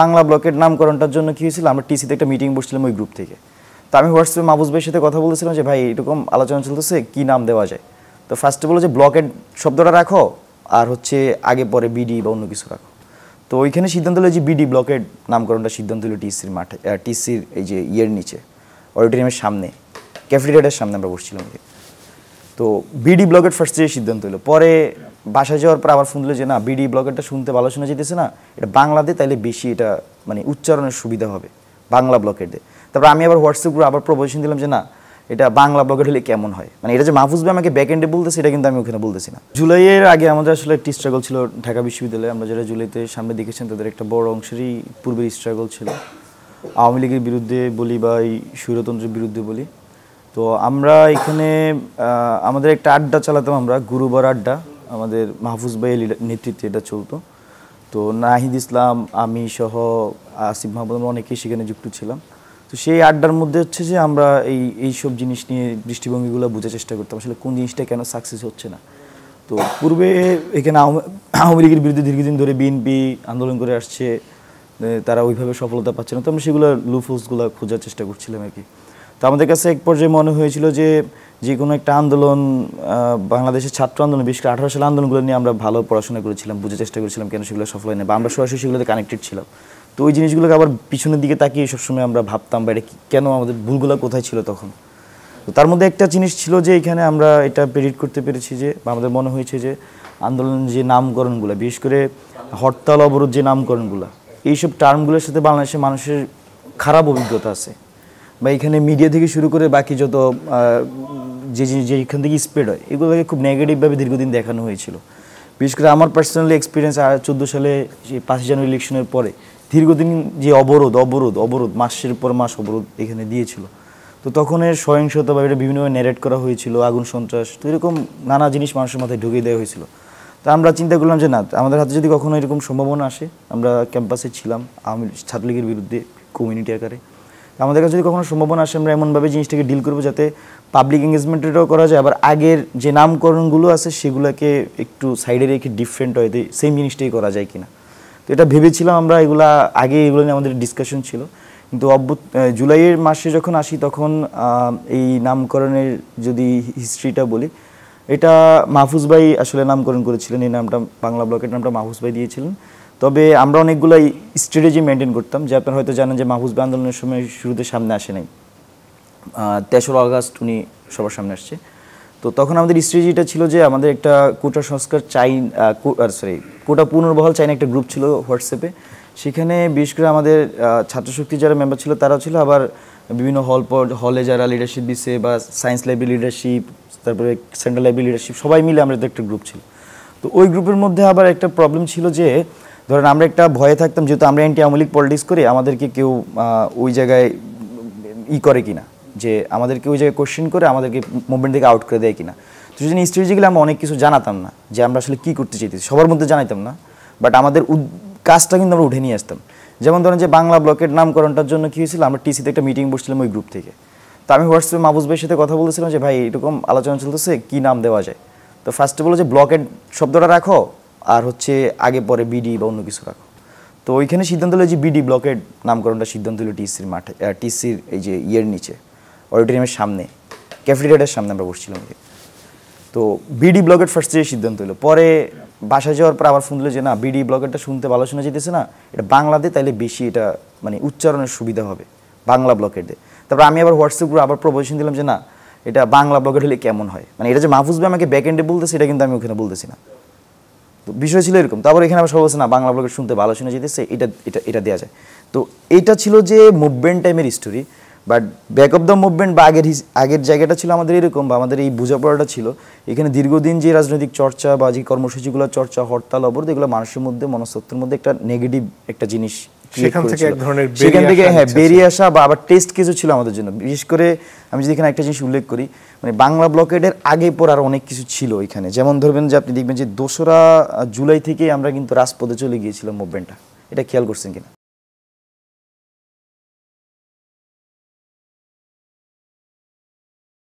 বাংলা ব্লকের নামকরণটার জন্য কি হয়েছিল, আমরা টিসিতে একটা মিটিং বসছিলাম ওই গ্রুপ থেকে। তো আমি হোয়াটসঅ্যাপে মাহফুজ ভাইয়ের সাথে কথা বলছিলাম যে ভাই এরকম আলোচনা চলতেছে, কি নাম দেওয়া যায়। তো ফার্স্টে বলো যে ব্লকের শব্দটা রাখো, আর হচ্ছে আগে পরে বিডি বা অন্য কিছু রাখো। তো ওইখানে সিদ্ধান্ত হলো যে বিডি ব্লকের নামকরণটা সিদ্ধান্ত হলো টিসির মাঠে, টিসির এই যে ইয়ের নিচে অডিটোরিয়ামের সামনে, ক্যাফেটেরিয়াটার সামনে আমরা বসছিলাম। তো বিডি ব্লকের ফার্স্ট যে সিদ্ধান্ত হলো, পরে বাসায় যাওয়ার পর আবার ফোন দিল যে না বিডি ব্লকেরটা শুনতে ভালো শোনা যেতেছে না, এটা বাংলাতে তাইলে বেশি এটা মানে উচ্চারণের সুবিধা হবে বাংলা ব্লকের দিয়ে। তারপর আমি আবার হোয়াটসঅ্যাপ গ্রুপে আবার প্রপোজিশন দিলাম যে না এটা বাংলা ব্লকের হলে কেমন হয়, মানে এটা যে মাহফুজ ভাই আমাকে ব্যাক এন্ডে বলতেছে এটা কিন্তু আমি ওখানে বলতেছি না। জুলাইয়ের আগে আমাদের আসলে একটি স্ট্রাগল ছিল ঢাকা বিশ্ববিদ্যালয়ে, আমরা যারা জুলাইতে সামনে দেখেছেন তাদের একটা বড় অংশেরই পূর্বের স্ট্রাগল ছিল আওয়ামী লীগের বিরুদ্ধে বলি বা এই স্বৈরতন্ত্রের বিরুদ্ধে বলি। তো আমরা এখানে আমাদের একটা আড্ডা চালাতাম আমরা, গুরুবার আড্ডা, আমাদের মাহফুজ ভাইয়ের নেতৃত্বে এটা চলতো। তো নাহিদ ইসলাম, আমি সহ আসিফ মাহমুদ অনেকেই সেখানে যুক্ত ছিলাম। তো সেই আড্ডার মধ্যে হচ্ছে যে আমরা এইসব জিনিস নিয়ে দৃষ্টিভঙ্গিগুলো বোঝার চেষ্টা করতাম, আসলে কোন জিনিসটা কেন সাকসেস হচ্ছে না। তো পূর্বে এখানে আওয়ামী লীগের বিরুদ্ধে দীর্ঘদিন ধরে বিএনপি আন্দোলন করে আসছে, তারা ওইভাবে সফলতা পাচ্ছে না। তো আমরা সেগুলো লুফোসগুলো খোঁজার চেষ্টা করছিলাম আর কি। তো আমাদের কাছে এক পর্যায়ে মনে হয়েছিল যে যে কোনো একটা আন্দোলন, বাংলাদেশের ছাত্র আন্দোলন, বিশেষ করে 18 সালের আন্দোলনগুলো নিয়ে আমরা ভালো পড়াশোনা করেছিলাম, বুঝে চেষ্টা করেছিলাম কেন সেগুলো সফল হয় না, বা আমরা সরাসরি সেগুলোতে কানেক্টেড ছিলাম। তো ওই জিনিসগুলোকে আবার পিছনের দিকে তাকিয়ে সবসময় আমরা ভাবতাম বা এটা কেন আমাদের ভুলগুলো কোথায় ছিল তখন। তো তার মধ্যে একটা জিনিস ছিল যে এখানে আমরা এটা প্রেডিক্ট করতে পেরেছি যে, বা আমাদের মনে হয়েছে যে আন্দোলনের যে নামকরণগুলো, বিশেষ করে হরতাল অবরোধ যে নামকরণগুলো, এইসব টার্মগুলোর সাথে বাংলাদেশের মানুষের খারাপ অভিজ্ঞতা আছে, বা এখানে মিডিয়া থেকে শুরু করে বাকি যত যে এখান থেকে স্প্রেড হয় এগুলোকে খুব নেগেটিভভাবে দীর্ঘদিন দেখানো হয়েছিল। বিশেষ করে আমার পার্সোনালি এক্সপিরিয়েন্স 14 সালে সেই 5 জানুয়ারি ইলেকশনের পরে দীর্ঘদিন যে অবরোধ মাসের পর মাস অবরোধ এখানে দিয়েছিল। তো তখন এর সহিংসতা বা এটা বিভিন্নভাবে ন্যারেট করা হয়েছিল, আগুন সন্ত্রাস, তো এরকম নানা জিনিস মানুষের মাথায় ঢুকিয়ে দেওয়া হয়েছিল। তো আমরা চিন্তা করলাম যে না, আমাদের হাতে যদি কখনো এরকম সম্ভাবনা আসে, আমরা ক্যাম্পাসে ছিলাম আওয়ামী ছাত্রলীগের বিরুদ্ধে কমিউনিটি আকারে, আমাদের কাছে যদি কখনো সম্ভাবনা আসে আমরা এমনভাবে জিনিসটাকে ডিল করবো যাতে পাবলিক এঙ্গেজমেন্টেরও করা যায়, আবার আগের যে নামকরণগুলো আছে সেগুলোকে একটু সাইডে রেখে ডিফারেন্ট হয়তো সেম জিনিসটাই করা যায় কিনা। তো এটা ভেবেছিলাম আমরা, এগুলো নিয়ে আমাদের ডিসকাশন ছিল। কিন্তু জুলাইয়ের মাসে যখন আসি তখন এই নামকরণের যদি হিস্ট্রিটা বলি, এটা মাহফুজ ভাই আসলে নামকরণ করেছিলেন, এই নামটা বাংলা ব্লকের নামটা মাহফুজ ভাই দিয়েছিলেন। তবে আমরা অনেকগুলো স্ট্র্যাটেজি মেনটেন করতাম, যে আপনারা হয়তো জানেন যে মাহফুজ ভাই আন্দোলনের সময় শুরুতে সামনে আসে নাই, 23 আগস্ট উনি সবার সামনে আসছে। তো তখন আমাদের স্ট্র্যাটেজিটা ছিল যে আমাদের একটা কোটা সংস্কার কোটা পুনর্বহাল চাইনা একটা গ্রুপ ছিল হোয়াটসঅ্যাপে, সেখানে বিশেষ করে আমাদের ছাত্রশক্তি যারা মেম্বার ছিল তারা ছিল, আবার বিভিন্ন হলে যারা লিডারশিপ দিচ্ছে বা সায়েন্স লাইব্রেরি লিডারশিপ, তারপরে সেন্ট্রাল লাইব্রেরি লিডারশিপ, সবাই মিলে আমরা একটা গ্রুপ ছিল। তো ওই গ্রুপের মধ্যে আবার একটা প্রবলেম ছিল যে ধরেন আমরা একটা ভয়ে থাকতাম, যেহেতু আমরা অ্যান্টি আওয়ামী লীগ পলিটিক্স করি, আমাদেরকে কেউ ওই জায়গায় করে কিনা, যে আমাদেরকে ওই জায়গায় কোশ্চেন করে আমাদেরকে মুভমেন্ট থেকে আউট করে দেয় কিনা। তো যদি স্ট্র্যাটেজিক্যালি আমরা অনেক কিছু জানাতাম না, যে আমরা আসলে কী করতে চাইতেছি সবার মধ্যে জানাইতাম না, বাট আমাদের কাজটা কিন্তু আমরা উঠে নিয়ে আসতাম। যেমন ধরেন যে বাংলা ব্লকের নামকরণটার জন্য কী হয়েছিল, আমরা টিসিতে একটা মিটিং বসছিলাম ওই গ্রুপ থেকে। তো আমি হোয়াটসঅ্যাপে মাহফুজ ভাইয়ের সাথে কথা বলছিলাম যে ভাই এরকম আলোচনা চলতেছে, কি নাম দেওয়া যায়। তো ফার্স্টে বলো যে ব্লকের শব্দটা রাখো, আর হচ্ছে আগে পরে বিডি বা অন্য কিছু রাখো। তো ওইখানে সিদ্ধান্ত হলো যে বিডি ব্লকের নামকরণটা সিদ্ধান্ত হলো টিসির মাঠে, টিসির এই যে ইয়ের নিচে অডিটোরিয়ামের সামনে, ক্যাফেটেরিয়াটার সামনে আমরা বসছিলাম। তো বিডি ব্লকের ফার্স্ট যে সিদ্ধান্ত হলো, পরে বাসায় যাওয়ার পর আবার ফোন দিল যে না বিডি ব্লকেরটা শুনতে ভালো শোনা যেতেছে না, এটা বাংলাতে তাইলে বেশি এটা মানে উচ্চারণের সুবিধা হবে বাংলা ব্লকের দিয়ে। তারপর আমি আবার হোয়াটসঅ্যাপ গ্রুপে আবার প্রপোজিশন দিলাম যে না এটা বাংলা ব্লকের হলে কেমন হয়, মানে এটা যে মাহফুজ ভাই আমাকে ব্যাক এন্ডে বলতেছে এটা কিন্তু আমি ওখানে বলতেছি না। তো বিষয় ছিল এরকম। তারপর এখানে আবার সবাই বলছে না বাংলা ব্লকের শুনতে ভালো শোনা যেতেছে, এটা দেওয়া যায়। তো এইটা ছিল যে মুভমেন্ট টাইমের story, but back of the movement বা আগের জায়গাটা ছিল আমাদের এরকম, বা আমাদের এই বোঝাপড়াটা ছিল এখানে দীর্ঘদিন যে রাজনৈতিক চর্চা বা যে কর্মসূচিগুলো চর্চা, হরতাল অবরোধ, এগুলো মানুষের মধ্যে মনস্তত্ত্বের মধ্যে একটা নেগেটিভ একটা জিনিস সেখান থেকে বেরিয়ে আসা, বা আবার টেস্ট কিছু ছিল আমাদের জন্য। বিশেষ করে আমি যদি এখানে একটা জিনিস উল্লেখ করি, মানে বাংলা ব্লকেডের আগে পর আর অনেক কিছু ছিল এখানে। যেমন ধরবেন যে আপনি দেখবেন যে 2রা জুলাই থেকে আমরা কিন্তু রাজপথে চলে গিয়েছিলাম মুভমেন্টটা, এটা খেয়াল করছেন কিনা?